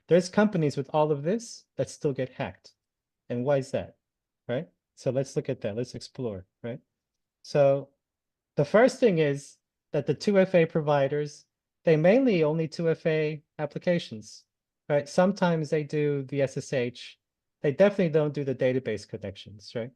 there's companies with all of this that still get hacked. And why is that, right? So let's look at that. Let's explore, right? So the first thing is that the 2FA providers, they mainly only 2FA applications, right? Sometimes they do the SSH. They definitely don't do the database connections, right?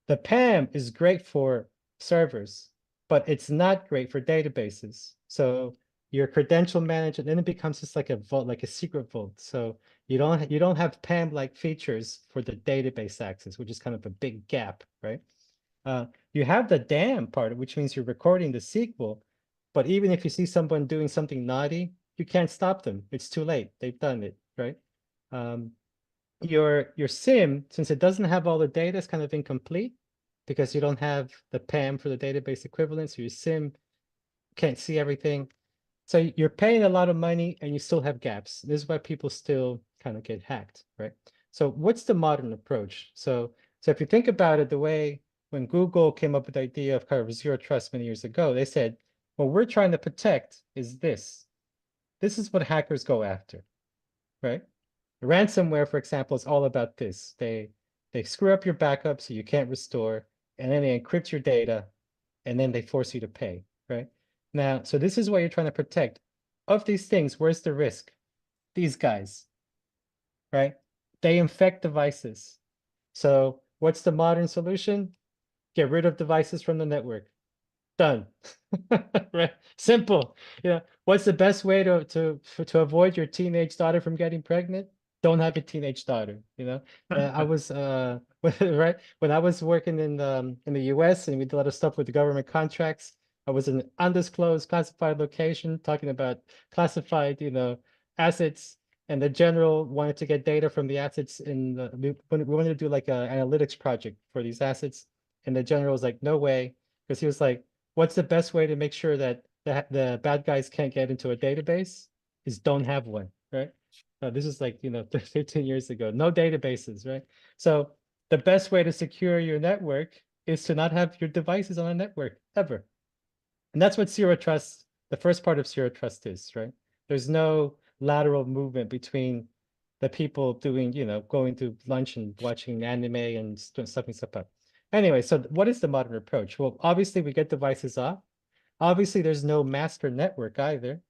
The PAM is great for servers, but it's not great for databases. So your credential management, then it becomes just like a vault, like a secret vault. So you don't have PAM-like features for the database access, which is kind of a big gap, right? You have the DAM part, which means you're recording the SQL, but even if you see someone doing something naughty, you can't stop them. It's too late. They've done it, right? Your SIM, since it doesn't have all the data, is kind of incomplete because you don't have the PAM for the database equivalent. So your SIM can't see everything. So you're paying a lot of money and you still have gaps. This is why people still kind of get hacked, right? So what's the modern approach? So if you think about it, the way when Google came up with the idea of kind of zero trust many years ago, they said, what we're trying to protect is this. This is what hackers go after, right? Ransomware, for example, is all about this. They screw up your backup so you can't restore, and then they encrypt your data, and then they force you to pay, right? Now, so this is what you're trying to protect. Of these things, where's the risk? These guys, right? They infect devices. So what's the modern solution? Get rid of devices from the network. Done. Right? Simple. Yeah. What's the best way to avoid your teenage daughter from getting pregnant? Don't have a teenage daughter. I was right when I was working in the US and we did a lot of stuff with the government contracts. I was in an undisclosed classified location talking about classified, assets, and the general wanted to get data from the assets we wanted to do like an analytics project for these assets, and the general was like, no way, because he was like, what's the best way to make sure that the bad guys can't get into a database is don't have one, right? This is like, 15 years ago, no databases, right? So the best way to secure your network is to not have your devices on a network ever. And that's what zero trust, the first part of zero trust is, right? There's no lateral movement between the people doing, going to lunch and watching anime and stuffing stuff up. Anyway, so what is the modern approach? Well, obviously we get devices off. Obviously, there's no master network either.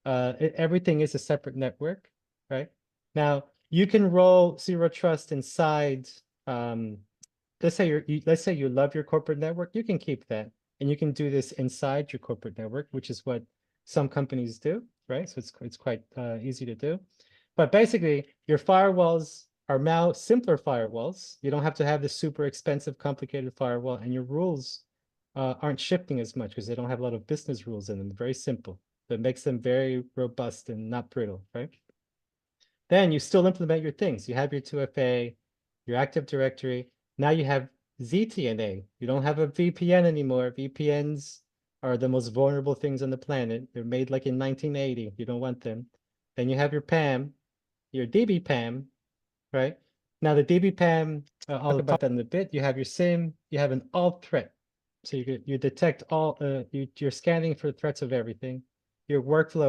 Everything is a separate network, right? Now, you can roll zero trust inside. Let's say you love your corporate network, you can keep that, and you can do this inside your corporate network, which is what some companies do, right? So it's quite easy to do. But basically, your firewalls are now simpler firewalls. You don't have to have this super expensive, complicated firewall, and your rules aren't shifting as much because they don't have a lot of business rules in them. Very simple. That makes them very robust and not brittle, right? Then you still implement your things. You have your 2FA, your Active Directory. Now you have ZTNA. You don't have a VPN anymore. VPNs are the most vulnerable things on the planet. They're made like in 1980. You don't want them. Then you have your PAM, your DBPAM, right? Now the DBPAM, I'll talk about that in a bit. You have your SIM, you have an alt threat. So you detect all, you're scanning for threats of everything. Your workflow